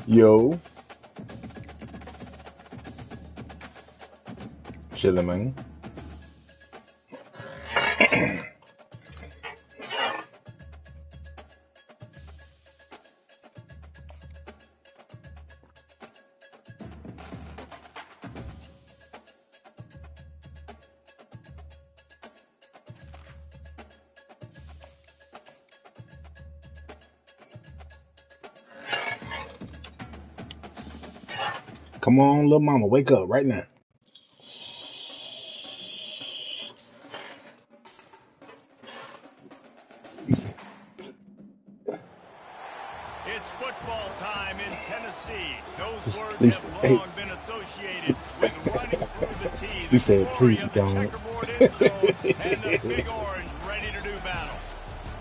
Yo. Chillin', man. Come on, little mama, wake up right now. It's football time in Tennessee. Those words have long been associated with running through the tee. He said, please The don't. checkerboard end zone and the big orange ready to do battle.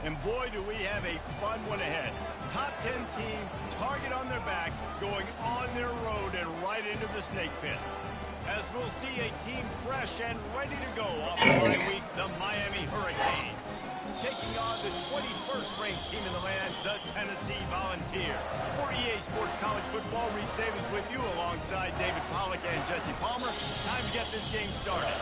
And boy, do we have a fun one ahead. Top 10 team, target on their back, going on their road and right into the snake pit. As we'll see a team fresh and ready to go off the bye week, the Miami Hurricanes. Taking on the 21st ranked team in the land, the Tennessee Volunteers. For EA Sports College Football, Reese Davis with you alongside David Pollack and Jesse Palmer. Time to get this game started.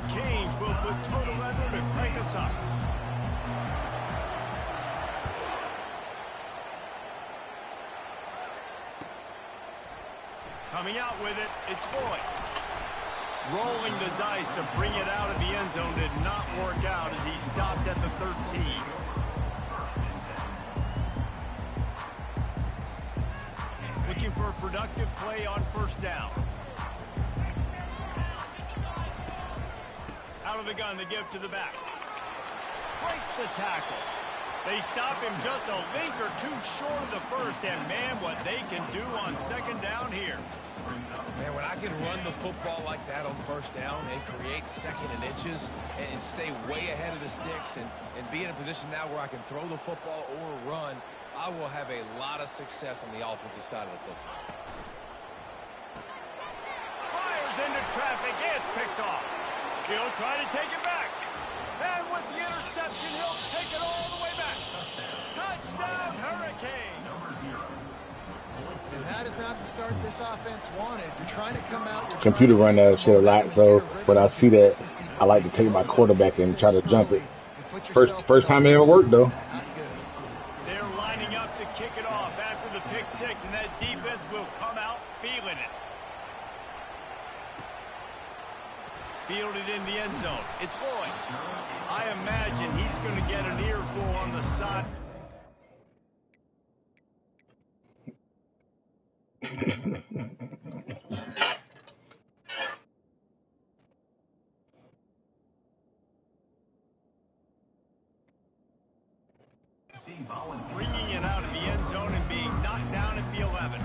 Canes will put total leather to crank us up. Coming out with it, it's Boyd. Rolling the dice to bring it out of the end zone did not work out as he stopped at the 13. Looking for a productive play on first down. Out of the gun to give to the back. Breaks the tackle. They stop him just a link or two short of the first, and man, what they can do on second down here. Man, when I can run the football like that on first down and create second and inches and stay way ahead of the sticks and be in a position now where I can throw the football or run, I will have a lot of success on the offensive side of the football. Fires into traffic. It's picked off. He'll try to take it back. And with the interception, he'll take it all the way back. Touchdown, Hurricane. And that is not the start this offense wanted. You're trying to come out. Computer run that shit a lot, so when I see that, I like to take my quarterback and try to jump it. First time it ever worked, though. They're lining up to kick it off after the pick six, and that defense will come out feeling it. Fielded in the end zone. It's Lloyd. I imagine he's going to get an earful on the side. Bringing it out of the end zone and being knocked down at the 11.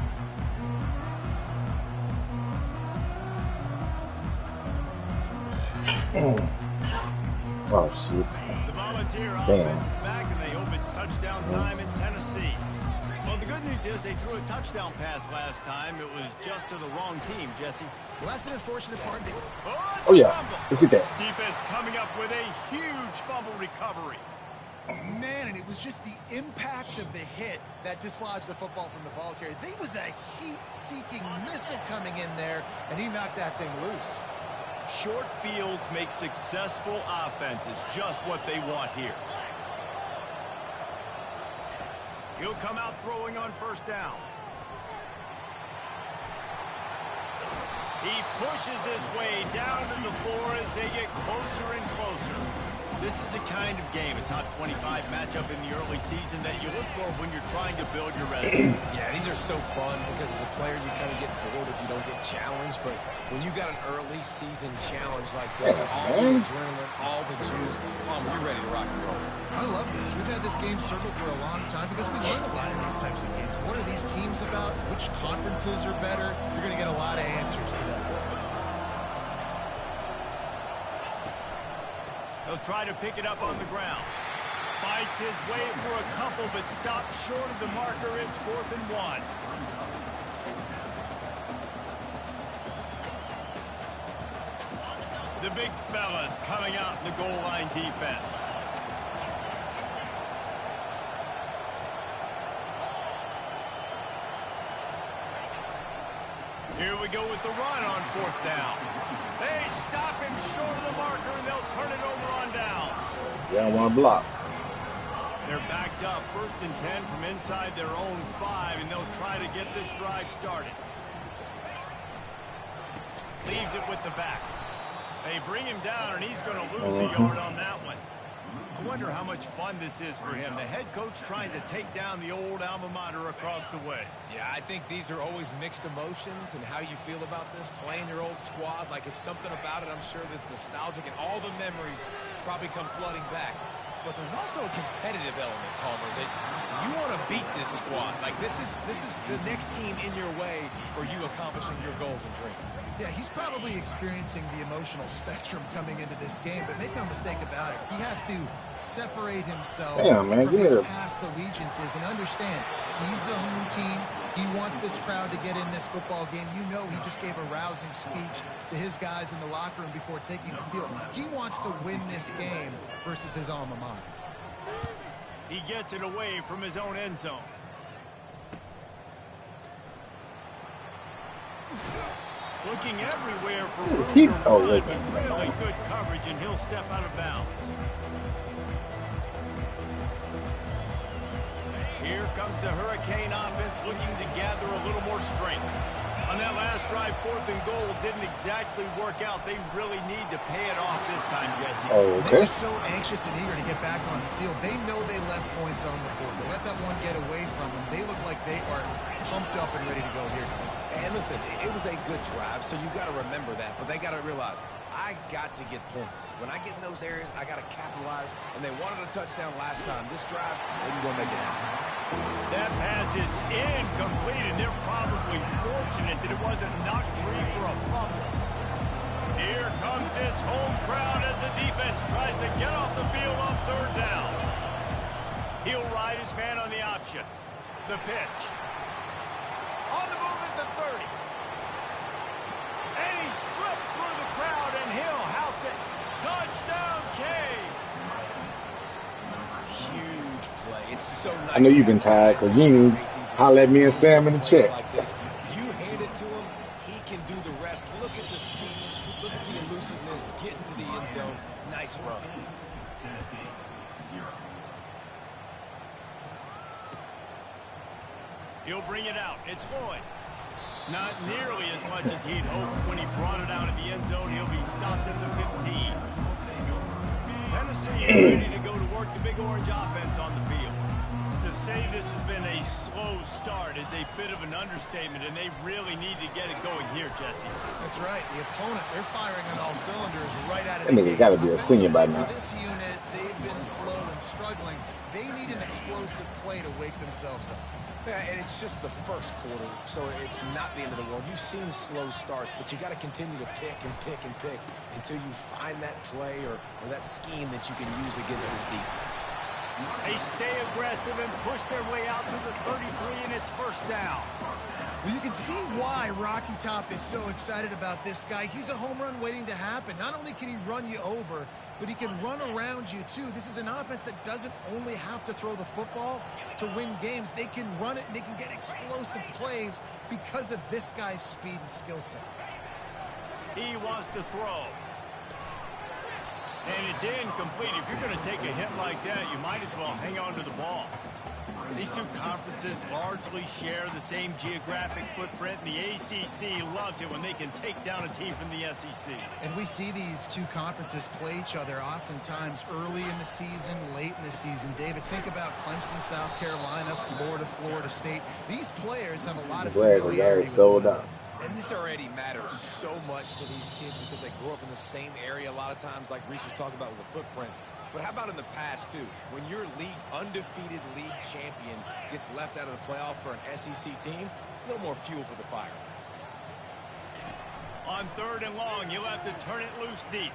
Oh, shit. The Volunteer offense is back, and they hope it's touchdown time in Tennessee. Well, the good news is they threw a touchdown pass last time. It was just to the wrong team, Jesse. Well, that's an unfortunate part. Oh, yeah. Look at that. Defense coming up with a huge fumble recovery. Man, and it was just the impact of the hit that dislodged the football from the ball carrier. There was a heat-seeking missile coming in there, and he knocked that thing loose. Short fields make successful offenses, just what they want here. He'll come out throwing on first down. He pushes his way down to the floor as they get closer and closer. This is the kind of game, a top 25 matchup in the early season that you look for when you're trying to build your resume. Yeah, these are so fun because as a player you kind of get bored if you don't get challenged, but when you got an early season challenge like this, all the adrenaline, all the juice, Tom, you're ready to rock and roll. I love this. We've had this game circled for a long time because we learn a lot in these types of games. What are these teams about? Which conferences are better? You're going to get a lot of answers today. He'll try to pick it up on the ground. Fights his way for a couple, but stops short of the marker. It's 4th and 1. The big fellas coming out in the goal line defense. Here we go with the run on 4th down. They stop him short of the marker, and they'll turn it over on downs. Yeah, I want to block. They're backed up 1st and 10 from inside their own 5, and they'll try to get this drive started. Leaves it with the back. They bring him down, and he's going to lose a yard on that one. I wonder how much fun this is for him. The head coach trying to take down the old alma mater across the way. Yeah, I think these are always mixed emotions and how you feel about this, playing your old squad. Like, it's something about it, I'm sure, that's nostalgic, and all the memories probably come flooding back. But there's also a competitive element, Palmer, that you want to beat this squad. Like, this is the next team in your way for you accomplishing your goals and dreams. Yeah, he's probably experiencing the emotional spectrum coming into this game, but make no mistake about it, he has to separate himself from his past allegiances and understand he's the home team. He wants this crowd to get in this football game. You know, he just gave a rousing speech to his guys in the locker room before taking the field. He wants to win this game versus his alma mater. He gets it away from his own end zone. Looking everywhere for room to run, but really good coverage, and he'll step out of bounds. Here comes the Hurricane offense looking to gather a little more strength. On that last drive, 4th and goal didn't exactly work out. They really need to pay it off this time, Jesse. They're so anxious and eager to get back on the field. They know they left points on the board. To let that one get away from them, they look like they are pumped up and ready to go here. And listen, it was a good drive, so you got to remember that. But they got to realize, I got to get points. When I get in those areas, I got to capitalize. And they wanted a touchdown last time. This drive, they can go make it happen. That pass is incomplete, and they're probably fortunate that it wasn't knocked free for a fumble. Here comes this home crowd as the defense tries to get off the field on 3rd down. He'll ride his man on the option. The pitch. On the move at the 30. And he slipped through the crowd, and he'll house it. Touchdown, Caves. Huge play. It's so nice. I know you've been tired, so you can holler at me and Sam in the chat. Like this. You hand it to him, he can do the rest. Look at the speed. Look at the elusiveness. Get into the end zone. Nice run. He'll bring it out. It's Boyd. Not nearly as much as he'd hoped when he brought it out of the end zone. He'll be stopped at the 15. Tennessee is ready to go to work the Big Orange offense on the field. To say this has been a slow start is a bit of an understatement, and they really need to get it going here, Jesse. That's right. The opponent, they're firing on all cylinders right out of That the nigga gate. got to be a senior by now. For this unit, they've been slow and struggling. They need an explosive play to wake themselves up. Yeah, and it's just the first quarter, so it's not the end of the world. You've seen slow starts, but you got to continue to pick and pick and pick until you find that play or that scheme that you can use against this defense. They stay aggressive and push their way out to the 33, and it's 1st down. Well, you can see why Rocky Top is so excited about this guy. He's a home run waiting to happen. Not only can he run you over, but he can run around you, too. This is an offense that doesn't only have to throw the football to win games. They can run it, and they can get explosive plays because of this guy's speed and skill set. He wants to throw. And it's incomplete. If you're going to take a hit like that, you might as well hang on to the ball. These two conferences largely share the same geographic footprint, and the ACC loves it when they can take down a team from the SEC. And we see these two conferences play each other oftentimes early in the season, late in the season. David, think about Clemson, South Carolina, Florida, Florida State. These players have a lot of familiarity with sold out. And this already matters so much to these kids because they grew up in the same area a lot of times, like Reese was talking about with the footprint. But how about in the past, too? When your undefeated league champion gets left out of the playoff for an SEC team, a little more fuel for the fire. On 3rd and long, you'll have to turn it loose deep.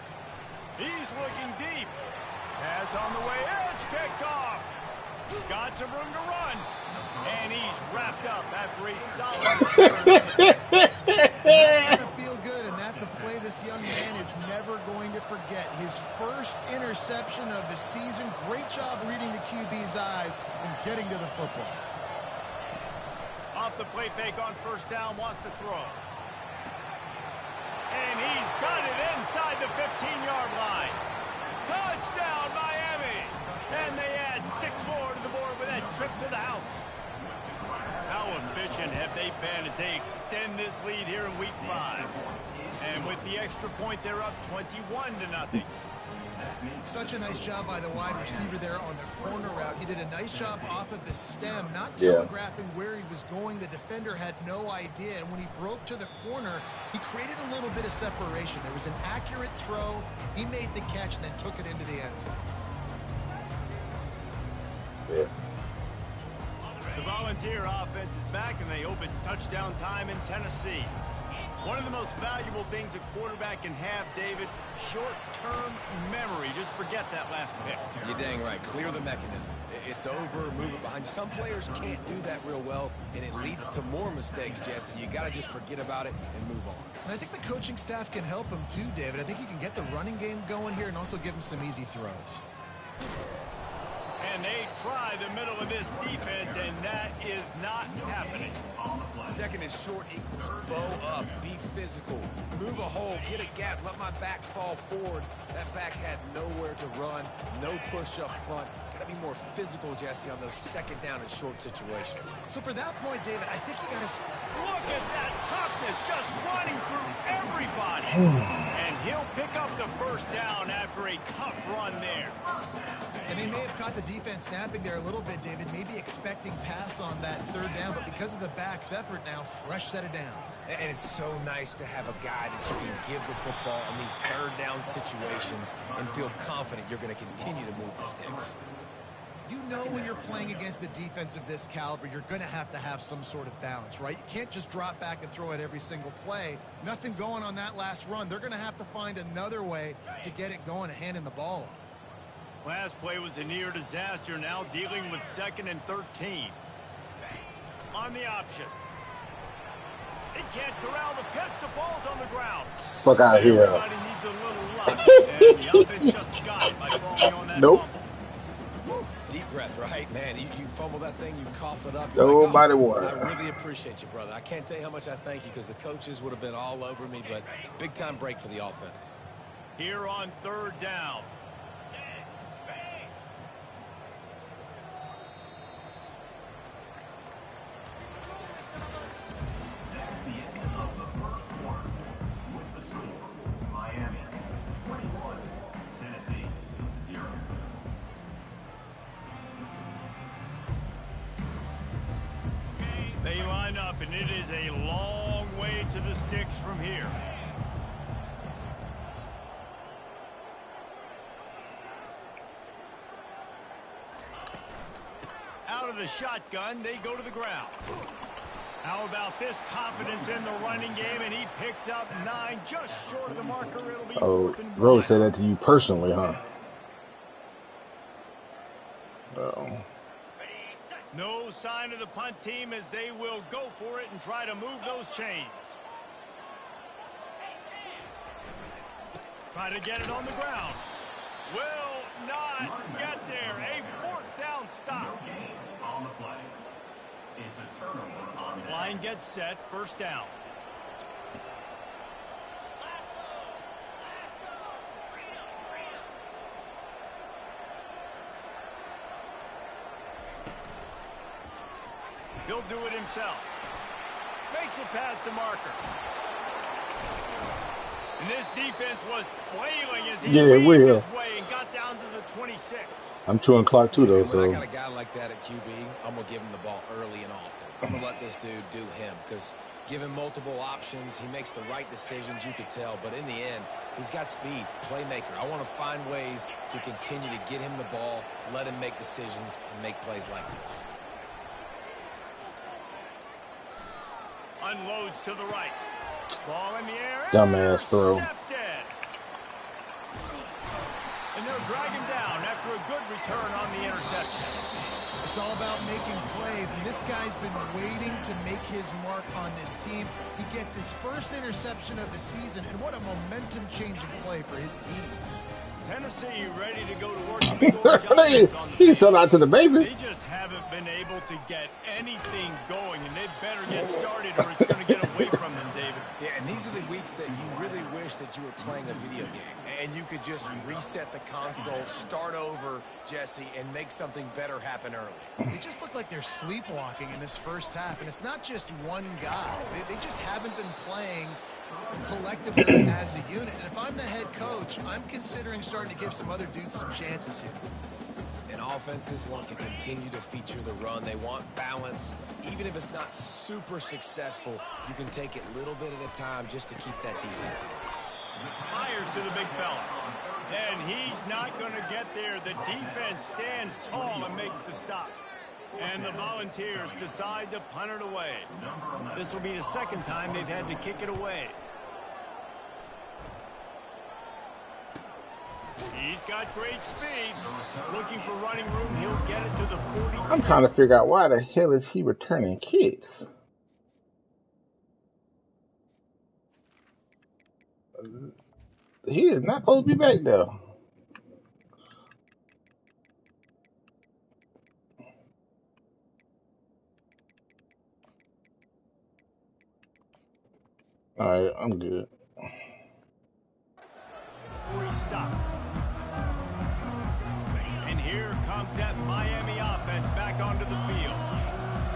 He's looking deep. Pass on the way. It's kicked off. Got some room to run. And he's wrapped up after a solid return. That's going to feel good, and that's a play this young man is never going to forget. His first interception of the season. Great job reading the QB's eyes and getting to the football. Off the play fake on first down, wants to throw. And he's got it inside the 15-yard line. Touchdown, Miami! And they add 6 more to the board with that trip to the house. How efficient have they been as they extend this lead here in Week 5? And with the extra point, they're up 21-0. Such a nice job by the wide receiver there on the corner route. He did a nice job off of the stem, not telegraphing where he was going. The defender had no idea, and when he broke to the corner, he created a little bit of separation. There was an accurate throw. He made the catch and then took it into the end zone. Yeah. The Volunteer offense is back, and they hope it's touchdown time in Tennessee. One of the most valuable things a quarterback can have, David, short-term memory. Just forget that last pick. You're dang right. Clear the mechanism. It's over, move it behind you. Some players can't do that real well, and it leads to more mistakes, Jesse. You got to just forget about it and move on. And I think the coaching staff can help him too, David. I think he can get the running game going here and also give him some easy throws. And they try the middle of this defense, and that is not happening. Second and short equals bow up, be physical, move a hole, get a gap, let my back fall forward. That back had nowhere to run, no push up front. Got to be more physical, Jesse, on those second down and short situations. So for that point, David, I think you got to look at that toughness, just running through everybody. And he'll pick up the first down after a tough run there. And they may have caught the defense snapping there a little bit, David, maybe expecting pass on that third down, but because of the back's effort now, fresh set of downs. And it's so nice to have a guy that you can give the football in these third down situations and feel confident you're going to continue to move the sticks. You know when you're playing against a defense of this caliber, you're going to have some sort of balance, right? You can't just drop back and throw it every single play. Nothing going on that last run. They're going to have to find another way to get it going and handing the ball off. Last play was a near disaster, now dealing with 2nd and 13. On the option. He can't corral the pitch. The ball's on the ground. Fuck out of here. Everybody needs a little luck, and the offense just got it by falling on that Nope. fumble. Deep breath, right? Man, you fumble that thing, you cough it up. Nobody like, won. I really appreciate you, brother. I can't tell you how much I thank you because the coaches would have been all over me, but big-time break for the offense. Here on 3rd down. They line up, and it is a long way to the sticks from here. Out of the shotgun, they go to the ground. How about this confidence in the running game, and he picks up 9, just short of the marker. It'll be 4th and 1. Rose said that to you personally, huh? Oh. No sign of the punt team as they will go for it and try to move those chains. Try to get it on the ground. Will not get there. A 4th down stop. Line gets set. 1st down. He'll do it himself. Makes it past the marker. And this defense was flailing as he weaved his way and got down to the 26. I'm chewing clock too, though. When I got a guy like that at QB, I'm going to give him the ball early and often. I'm going to let this dude do him because give him multiple options. He makes the right decisions, you could tell. But in the end, he's got speed, playmaker. I want to find ways to continue to get him the ball, let him make decisions, and make plays like this. Unloads to the right. Ball in the air. Dumbass throw. And they'll drag him down after return on the interception. It's all about making plays, and this guy's been waiting to make his mark on this team. He gets his first interception of the season, and what a momentum-changing play for his team. Tennessee ready to go to work. He's sold out to the baby. They just haven't been able to get anything going, and they better get started or it's going to get away from them, David. Yeah, and these are the weeks that you really wish that you were playing a video game and you could just reset the console, start over, Jesse, and make something better happen early. They just look like they're sleepwalking in this first half, and it's not just one guy. They just haven't been playing collectively as a unit. And if I'm the head coach, I'm considering starting to give some other dudes some chances here. And offenses want to continue to feature the run. They want balance. Even if it's not super successful, you can take it little bit at a time just to keep that defense honest. Fires to the big fella. And he's not going to get there. The defense stands tall and makes the stop. And the Volunteers decide to punt it away. This will be the second time they've had to kick it away. He's got great speed. Looking for running room, he'll get it to the 40. I'm trying to figure out why the hell is he returning kicks? He is not supposed to be back there. All right, I'm good. Before he stopped. And here comes that Miami offense back onto the field.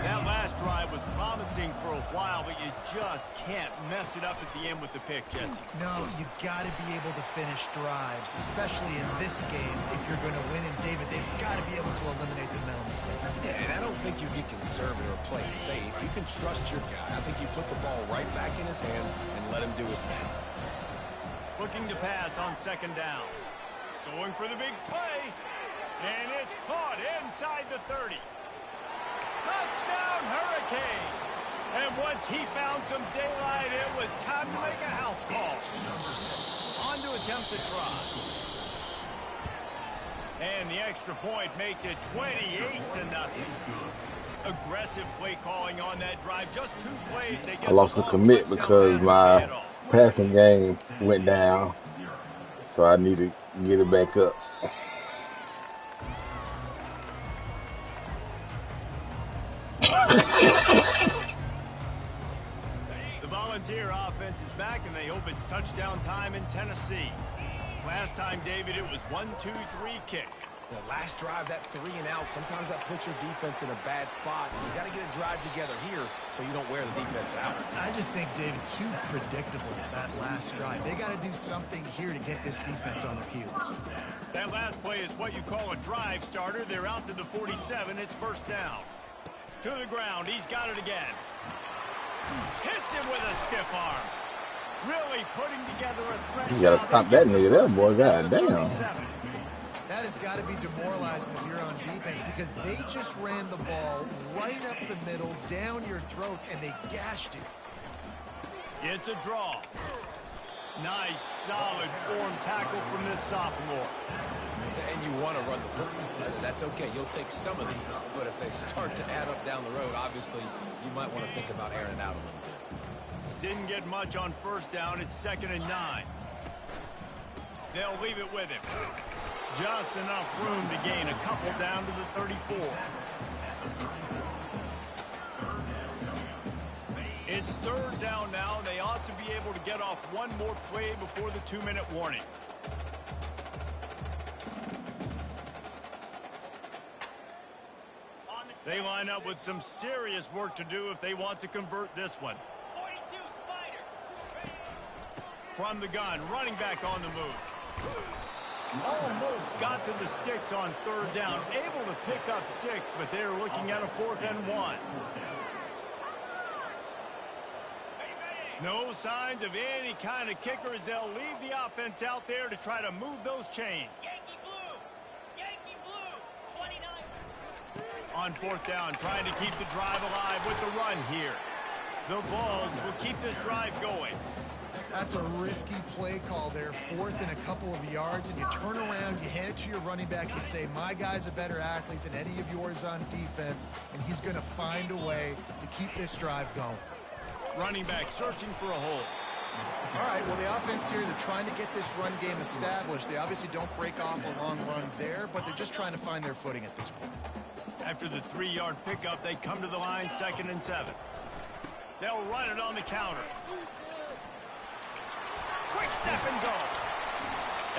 That last drive was promising for a while, but you just can't mess it up at the end with the pick, Jesse. No, you got to be able to finish drives, especially in this game if you're going to win. And David, they've got to be able to eliminate the mental mistakes. Yeah, and I don't think you get conservative or play it safe. You can trust your guy. I think you put the ball right back in his hands and let him do his thing. Looking to pass on second down. Going for the big play. And it's caught inside the 30. Touchdown, Hurricane! And once he found some daylight, it was time to make a house call. On to attempt to try. And the extra point makes it 28-0. Aggressive play calling on that drive. Just 2 plays. They get I lost the commit because my passing game went down, so I need to get it back up. The Volunteer offense is back, and they hope it's touchdown time in Tennessee. Last time, David, it was 1-2-3 kick. The last drive, that 3 and out, sometimes that puts your defense in a bad spot. You got to get a drive together here so you don't wear the defense out. I just think, David, too predictable that last drive. They got to do something here to get this defense on their heels. That last play is what you call a drive starter. They're out to the 47. It's first down. To the ground. He's got it again. Hits him with a stiff arm. Really putting together a threat. You got to stop that nigga there, boy. God damn. That has got to be demoralizing if you're on defense because they just ran the ball right up the middle, down your throats, and they gashed you. It's a draw. Nice, solid form tackle from this sophomore. And you want to run the football. That's okay. You'll take some of these. But if they start to add up down the road, obviously, you might want to think about airing it out a little bit. Didn't get much on first down. It's 2nd and 9. They'll leave it with him. Just enough room to gain a couple down to the 34. It's 3rd down now. They ought to be able to get off one more play before the 2-minute warning. They line up with some serious work to do if they want to convert this one. 42, Spider. From the gun, running back on the move. Almost got to the sticks on 3rd down. Able to pick up 6, but they're looking at a 4th and 1. No signs of any kind of kickers. They'll leave the offense out there to try to move those chains. Yankee blue. Yankee blue. 29. On 4th down, trying to keep the drive alive with the run here. The Vols will keep this drive going. That's a risky play call there, 4th and a couple of yards, and you turn around, you hand it to your running back, you say, my guy's a better athlete than any of yours on defense, and he's going to find a way to keep this drive going. Running back searching for a hole. All right, well, the offense here, they're trying to get this run game established. They obviously don't break off a long run there, but they're just trying to find their footing at this point. After the 3-yard pickup, they come to the line, 2nd and 7. They'll run it on the counter. Quick step and go.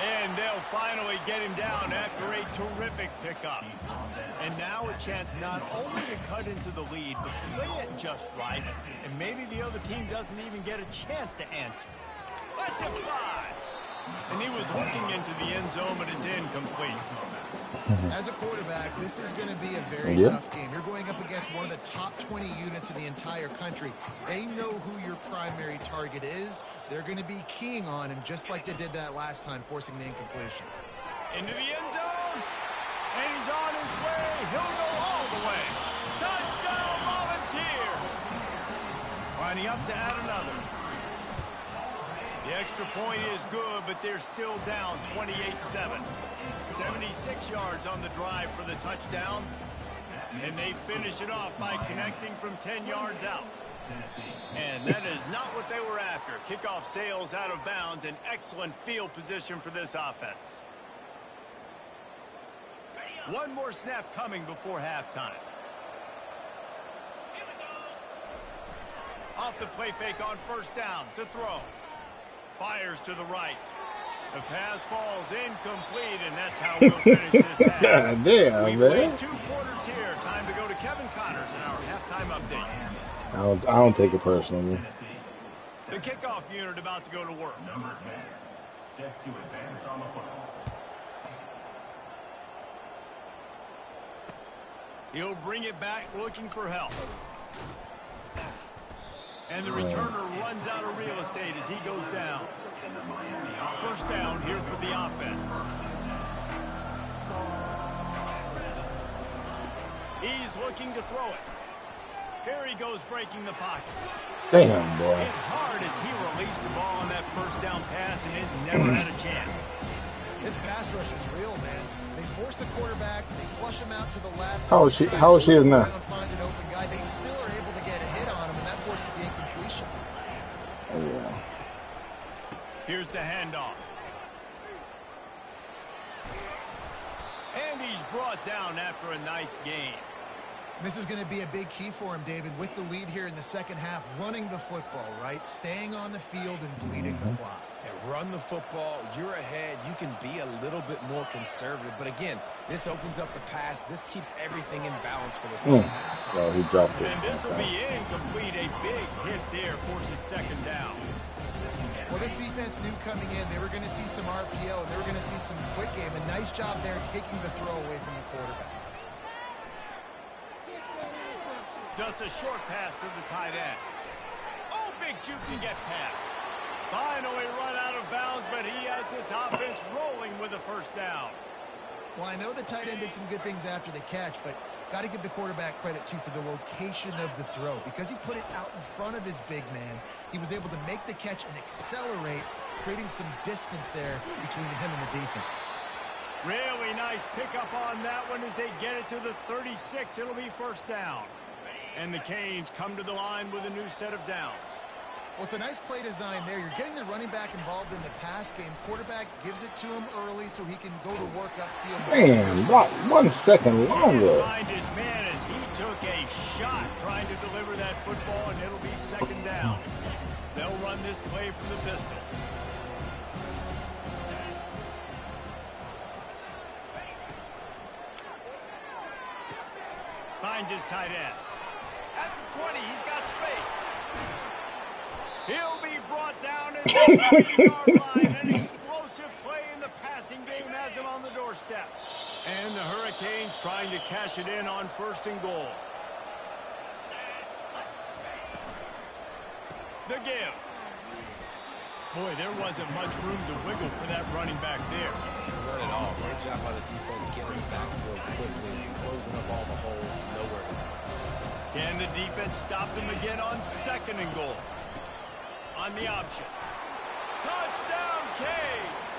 And they'll finally get him down after a terrific pickup. And now a chance not only to cut into the lead, but play it just right. And maybe the other team doesn't even get a chance to answer. Let's it fly. And he was looking into the end zone, but it's incomplete. As a quarterback, this is going to be a very tough game. You're going up against one of the top 20 units in the entire country. They know who your primary target is. They're going to be keying on him, just like they did that last time, forcing the incompletion. Into the end zone, and he's on his way. He'll go all the way. Touchdown, Volunteers! Lining up to add another. The extra point is good, but they're still down 28-7. 76 yards on the drive for the touchdown. And they finish it off by connecting from 10 yards out. And that is not what they were after. Kickoff sails out of bounds, and excellent field position for this offense. One more snap coming before halftime. Off the play fake on 1st down to throw. Fires to the right. The pass falls incomplete, and that's how we'll finish this half. God damn, We've man. played 2 quarters here. Time to go to Kevin Connors in our halftime update. I don't take it personally. The kickoff unit about to go to work. Number 10, set to advance on the football. He'll bring it back looking for help. And the returner runs out of real estate as he goes down. 1st down here for the offense. He's looking to throw it. Here he goes breaking the pocket. Damn, boy. Hit hard as he released the ball on that 1st down pass, and it never had a chance. This pass rush is real, man. They force the quarterback, they flush him out to the left. How is she now? Find an open guy. They still are able to get a hit on him, and that forces the incompletion. Oh, yeah. Here's the handoff. And he's brought down after a nice game. This is going to be a big key for him, David, with the lead here in the 2nd half, running the football, right? Staying on the field and bleeding the clock. And run the football, you're ahead, you can be a little bit more conservative. But again, this opens up the pass. This keeps everything in balance for this offense. Well, he dropped it. And this will be incomplete. A big hit there forces 2nd down. Well, this defense knew coming in they were going to see some RPO, and they were going to see some quick game. A nice job there taking the throw away from the quarterback. Just a short pass to the tight end. Oh, big juke can get past. Finally run out of bounds, but he has this offense rolling with a 1st down. Well, I know the tight end did some good things after the catch, but got to give the quarterback credit, too, for the location of the throw. Because he put it out in front of his big man, he was able to make the catch and accelerate, creating some distance there between him and the defense. Really nice pickup on that one as they get it to the 36. It'll be 1st down. And the Canes come to the line with a new set of downs. Well, it's a nice play design there. You're getting the running back involved in the pass game. Quarterback gives it to him early so he can go to work upfield. Man, what? 1 second longer. Find his man as he took a shot trying to deliver that football, and it'll be 2nd down. They'll run this play from the pistol. Finds his tight end. At the 20, he's got space. He'll be brought down at the 20-yard line. An explosive play in the passing game has him on the doorstep. And the Hurricanes trying to cash it in on 1st and goal. The give. Boy, there wasn't much room to wiggle for that running back there. Not at all. Great job by the defense getting in the backfield quickly, closing up all the holes, nowhere to go. Can the defense stop them again on 2nd and goal? On the option. Touchdown, Canes.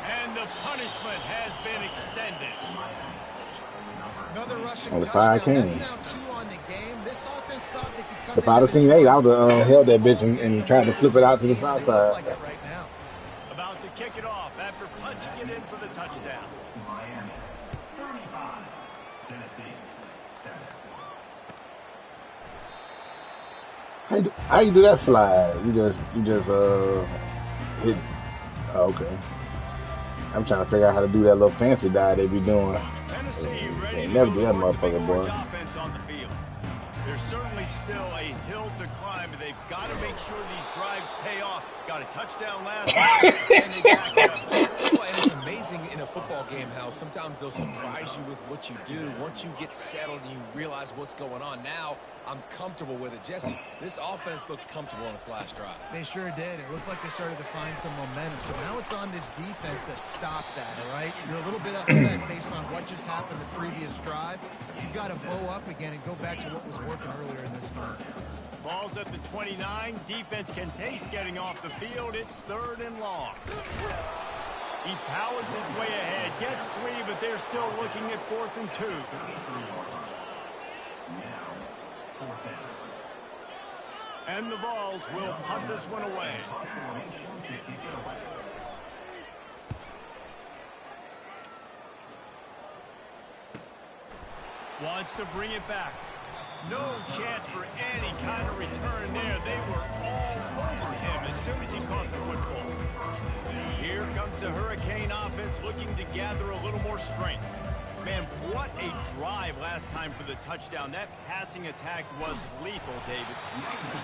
And the punishment has been extended. Another rushing On the touchdown. 5 came. That's now 2 on the game. This offense thought they could come If I'd have seen 8, I would have held that bitch and tried to flip it out to the side side. Like it right now. About to kick it off after punching it in for the touchdown. Miami 35, Tennessee 7. How you do that slide? You just hit. Oh, okay. I'm trying to figure out how to do that little fancy dive they be doing. Tennessee ready They to never go do that to work motherfucker, big boy. orange offense on the field. There's certainly still a hill to climb, but they've got to make sure these drives pay off. Got a touchdown last time, and they back it up. Well, and it's amazing in a football game how sometimes they'll surprise you with what you do. Once you get settled and you realize what's going on, now I'm comfortable with it. Jesse, this offense looked comfortable on its last drive. They sure did. It looked like they started to find some momentum. So now it's on this defense to stop that, all right? You're a little bit upset based on what just happened the previous drive. You've got to bow up again and go back to what was working earlier in this game. Ball's at the 29. Defense can taste getting off the field. It's 3rd and long. He powers his way ahead, gets 3, but they're still looking at 4th and 2. And the Vols will punt this one away. Wants to bring it back. No chance for any kind of return there. They were all over him as soon as he caught the football. Here comes the Hurricane offense looking to gather a little more strength. Man, what a drive last time for the touchdown. That passing attack was lethal, David.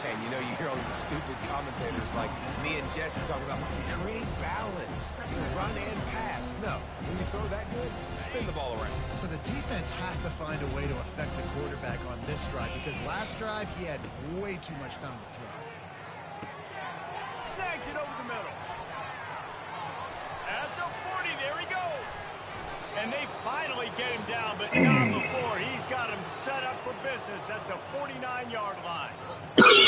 And you know, you hear all these stupid commentators like me and Jesse talking about create balance. You run and pass. No. When you throw that good, spin the ball around. So the defense has to find a way to affect the quarterback on this drive because last drive he had way too much time to throw. Snags it over the middle. At the 40, there he goes. And they finally get him down, but not before. He's got him set up for business at the 49-yard line.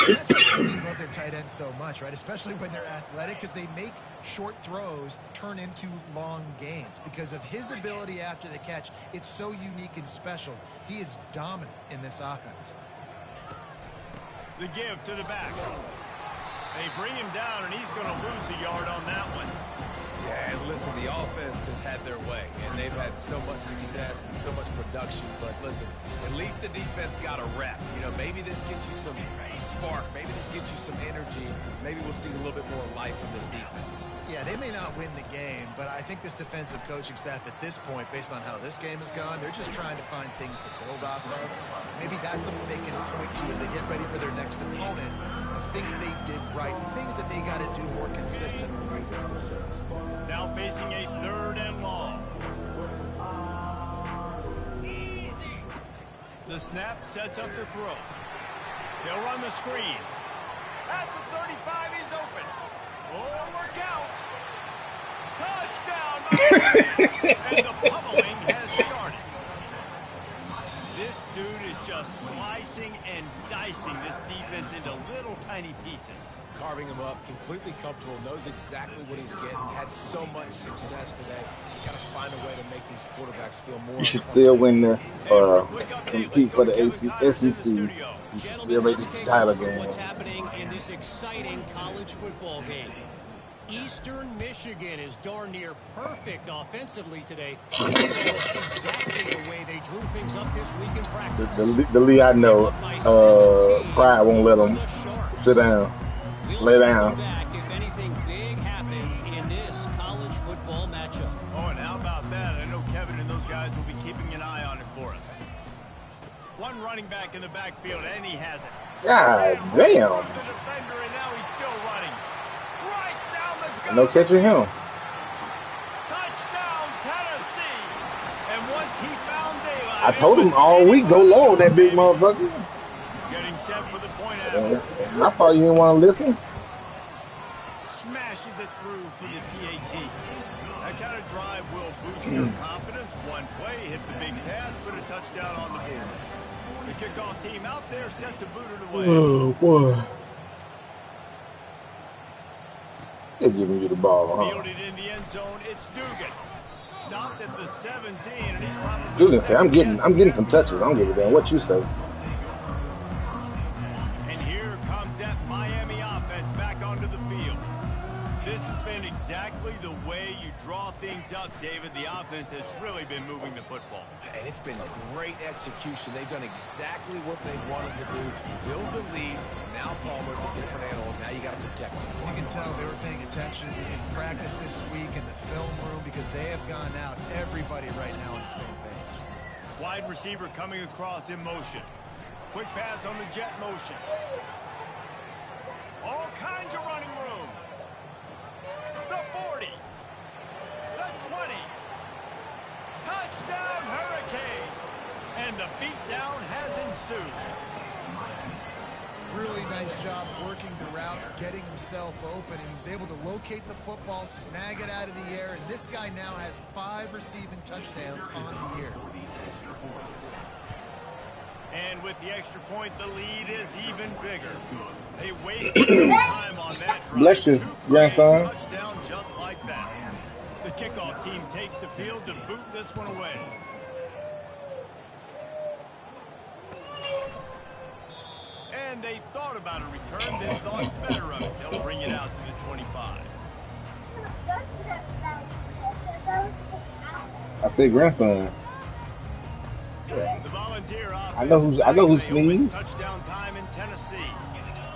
That's why QBs love their tight ends so much, right? Especially when they're athletic, because they make short throws turn into long gains. Because of his ability after the catch, it's so unique and special. He is dominant in this offense. The give to the back. They bring him down, and he's going to lose a yard on that one. Yeah, and listen, the offense has had their way, and they've had so much success and so much production. But listen, at least the defense got a rep. You know, maybe this gets you some spark. Maybe this gets you some energy. Maybe we'll see a little bit more life from this defense. Yeah, they may not win the game, but I think this defensive coaching staff at this point, based on how this game has gone, they're just trying to find things to build off of. Maybe that's something they can point to as they get ready for their next opponent, of things they did right, things that they got to do more consistently moving forward. Now facing a 3rd and long. The snap sets up the throw. They'll run the screen. At the 35, he's open. Oh, look out. Touchdown, Miami. And the pummeling has started. This dude is just slicing and dicing this defense into little tiny pieces. Carving him up, completely comfortable, knows exactly what he's getting, had so much success today. You got to find a way to make these quarterbacks feel more. You should still win the compete for the SEC. Gentlemen, let's take a look at what's happening in this exciting college football game. Eastern Michigan is darn near perfect offensively today. This is almost exactly the way they drew things up this week in practice. The league I know, Pride won't let them sit down. Lay down. Back if anything big happens in this college football matchup. Oh, and how about that? I know Kevin and those guys will be keeping an eye on it for us. One running back in the backfield, and he has it. God damn. The defender, and now he's still running. Right down the gut. No catching him. Touchdown, Tennessee. And once he found daylight, I told him all week, go low on that big motherfucker. Getting set for the point after. I thought you didn't want to listen. Smashes it through for the PAT. That kind of drive will boost your confidence. One play, hit the big pass, put a touchdown on the board. The kickoff team out there set to boot it away. Oh, boy. They're giving you the ball, huh? Fielded in the end zone, it's Dugan. Stopped at the 17, and he's probably Dugan say, I'm getting some touches. I don't give a damn what you say. And here comes that Miami offense back onto the field. This has been exactly the way you draw things up, David. The offense has really been moving the football. And it's been great execution. They've done exactly what they wanted to do. Build the lead. Now Palmer's a different animal. Now you got to protect him. You can tell they were paying attention in practice this week in the film room because they have gone out, everybody right now on the same page. Wide receiver coming across in motion. Quick pass on the jet motion. All kinds of running room. The 40. The 20. Touchdown Hurricane. And the beatdown has ensued. Really nice job working the route, getting himself open, and he was able to locate the football, snag it out of the air, and this guy now has 5 receiving touchdowns on the year. And with the extra point, the lead is even bigger. They wasted no time on that drive. Bless you, grandson. Touchdown just like that. The kickoff team takes the field to boot this one away. And they thought about a return, then thought better of it. They'll bring it out to the 25. I say grandson. The Volunteer offense. I know who sneezed. Touchdown time in Tennessee.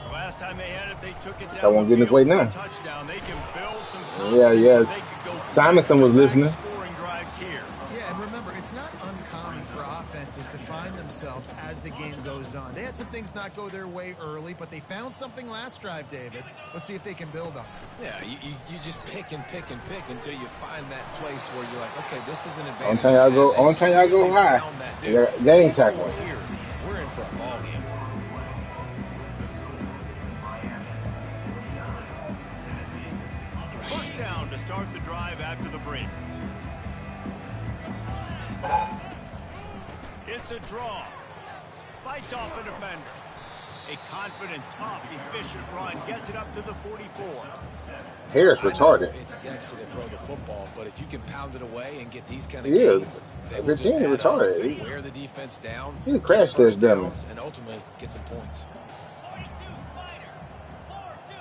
The last time they had it, they took it down. I won't get in his way now. Touchdown. They can build some Yeah. Simonson was listening. Scoring drives here. Yeah, and remember, it's not uncommon for offenses to find themselves as the game goes on. They had some things not go their way early, but they found something last drive, David. Let's see if they can build on it. Yeah, you just pick and pick and pick until you find that place where you're like, okay, this is an advantage. On time y'all go high. Game tackle. We're in for a ball game. First down to start the drive after the break. It's a draw. Fights off a defender. A confident, tough, efficient run gets it up to the 44. Harris retarded. It's sexy to throw the football, but if you can pound it away and get these kind of gains, they will just retarded. Wear the defense down. He crashed this dummy. And ultimately get some points.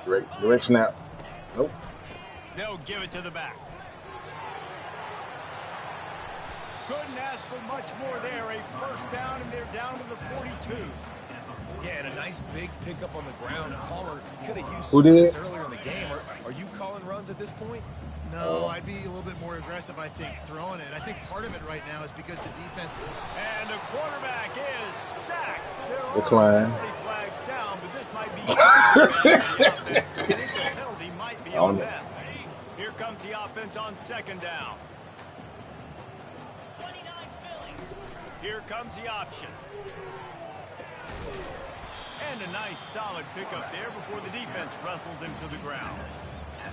Direct snap. Nope. They'll give it to the back. Couldn't ask for much more there. A first down, and they're down to the 42. Yeah, and a nice big pickup on the ground. And Palmer could have used some of this earlier in the game. Are you calling runs at this point? No, I'd be a little bit more aggressive, I think, throwing it. I think part of it right now is because the defense... And the quarterback is sacked. Decline. Flags down, but this might be... I think the penalty might be on them. Here comes the offense on second down. Here comes the option. And a nice solid pickup there before the defense wrestles him to the ground.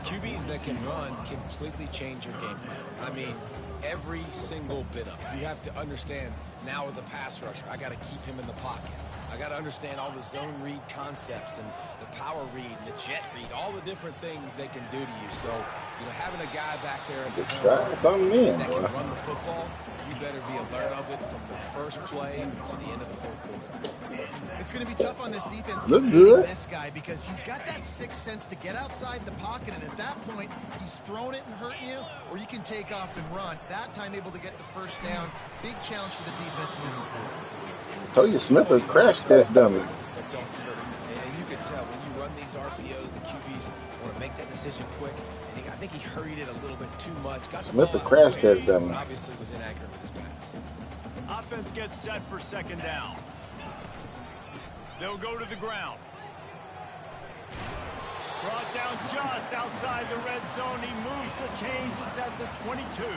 QBs that can run completely change your game plan. I mean, every single bit of it. You have to understand now as a pass rusher, I got to keep him in the pocket. I got to understand all the zone read concepts and the power read and the jet read, all the different things they can do to you. So, you know, having a guy back there at the helm that can run the football, you better be alert of it from the first play to the end of the fourth quarter. It's going to be tough on this defense containing this guy because he's got that sixth sense to get outside the pocket, and at that point, he's throwing it and hurting you, or you can take off and run. That time able to get the first down. Big challenge for the defense moving forward. Told you Smith a crash test dummy. But don't hurt him. And you can tell when you run these RPOs, the QBs want to make that decision quick. And I think he hurried it a little bit too much. Got the Smith ball a crash test dummy. Obviously was inaccurate with his pass. Offense gets set for second down. They'll go to the ground. Brought down just outside the red zone. He moves the chains. It's at the 22.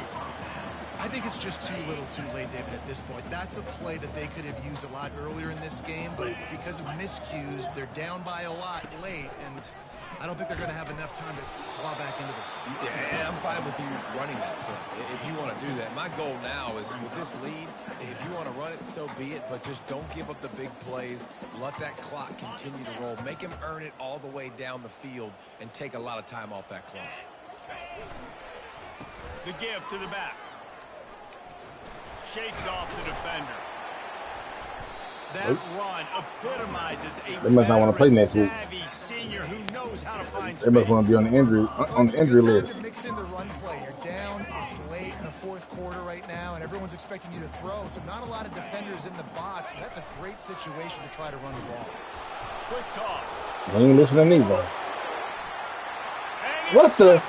I think it's just too little too late, David, at this point. That's a play that they could have used a lot earlier in this game, but because of miscues, they're down by a lot late, and I don't think they're going to have enough time to claw back into this. Yeah, and I'm fine with you running that play if you want to do that. My goal now is with this lead, if you want to run it, so be it, but just don't give up the big plays. Let that clock continue to roll. Make him earn it all the way down the field and take a lot of time off that clock. The give to the back. Shakes off the defender. That run epitomizes a they must not want to play next week. Senior who knows how to find they must want to be on the injury list. To mix in the run play. You're down. It's late in the fourth quarter right now, and everyone's expecting you to throw. So not a lot of defenders in the box. That's a great situation to try to run the ball. Quick toss. They ain't listening either. What the?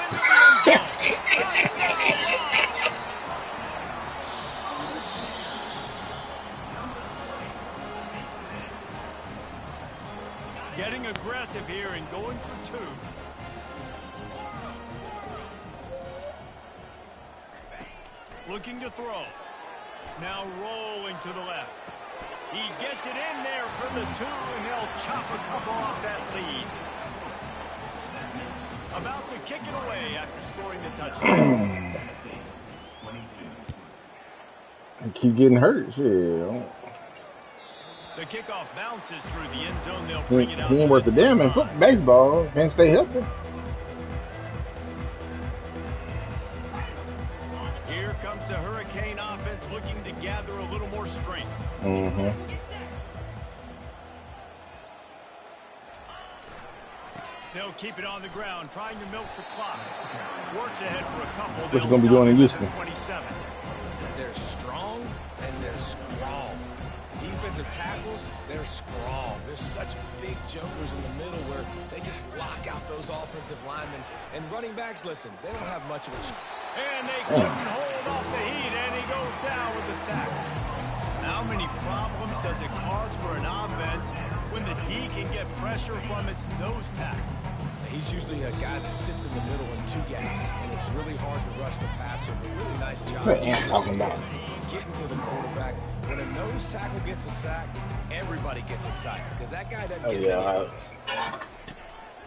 Getting aggressive here and going for two. Looking to throw. Now rolling to the left. He gets it in there for the two, and they'll chop a couple off that lead. About to kick it away after scoring the touchdown. I keep getting hurt. Shit. The kickoff bounces through the end zone. They'll bring it out. He ain't worth a damn in baseball. Can't stay healthy. Here comes the Hurricane offense looking to gather a little more strength. Mm-hmm. They'll keep it on the ground, trying to milk the clock. Works ahead for a couple. What you gonna be doing in Houston? 27. They're strong and they're strong. Defensive tackles, they're strong. There's such big jokers in the middle where they just lock out those offensive linemen. And running backs, listen, they don't have much of a... And they couldn't hold off the heat, and he goes down with the sack. How many problems does it cause for an offense when the D can get pressure from its nose tackle? He's usually a guy that sits in the middle in two gaps, and it's really hard to rush the passer, but really nice job. What am I talking about? Getting to the quarterback. When a nose tackle gets a sack, everybody gets excited, because that guy doesn't get many of those.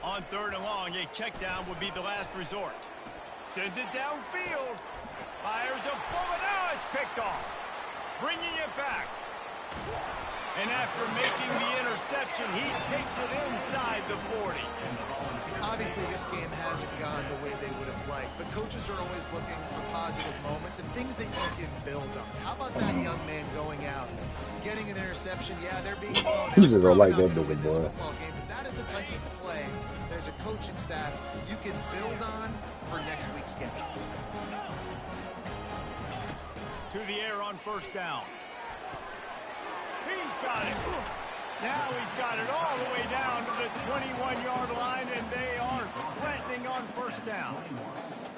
On third and long, a check down would be the last resort. Sends it downfield. Fires a bullet. Now it's picked off. Bringing it back. And after making the interception, he takes it inside the 40. Obviously, this game hasn't gone the way they would have liked, but coaches are always looking for positive moments and things that you can build on. How about that young man going out, getting an interception? Yeah, they're being blown. You just don't like that big boy. Game, but that is the type of play that as a coaching staff you can build on for next week's game. To the air on first down. He's got it. Now he's got it all the way down to the 21-yard line, and they are threatening on first down.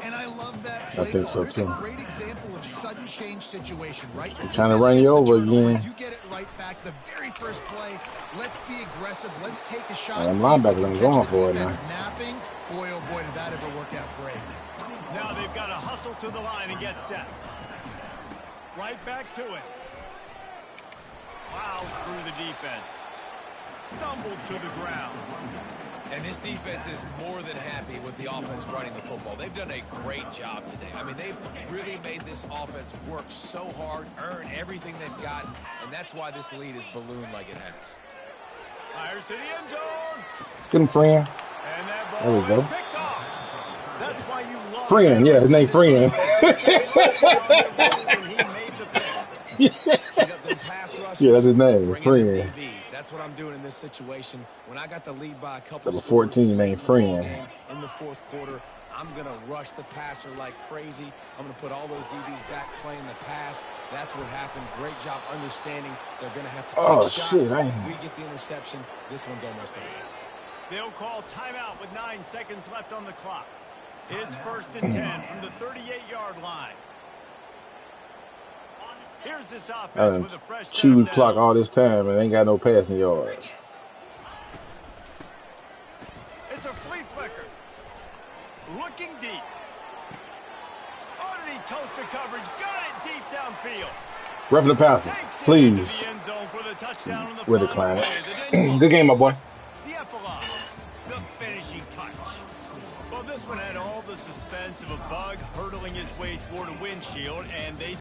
And I love that play. I think so too. A great example of sudden change situation, right? They're trying to run you over again. You get it right back the very first play. Let's be aggressive. Let's take a shot. I'm linebacker. I'm going for it now. Napping. Boy, oh boy, did that ever work out great. Now they've got to hustle to the line and get set. Right back to it. Plows through the defense. Stumbled to the ground. And this defense is more than happy with the offense running the football. They've done a great job today. I mean, they've really made this offense work so hard, earn everything they've got, and that's why this lead is ballooned like it has. Fires to the end zone. Get him, friend. And that ball There we go. is picked off. That's why you love Friend, yeah, his name Friend. Yeah, that's his name, Friend. That's what I'm doing in this situation. When I got the lead by a couple Number 14 named Friend. In the fourth quarter, I'm going to rush the passer like crazy. I'm going to put all those DBs back playing the pass. That's what happened. Great job understanding they're going to have to take shots. Shit, we get the interception. This one's almost over. They'll call timeout with 9 seconds left on the clock. It's 1st and 10 from the 38-yard line. Here's this offense with a fresh chewed clock all this time and ain't got no passing yards. It's a flea flicker. Looking deep. Oh, did he toast the coverage? Got it deep downfield. Roughing the passer, please. With a client. Good game, my boy. The epilogue. The finishing touch. way toward a windshield, and they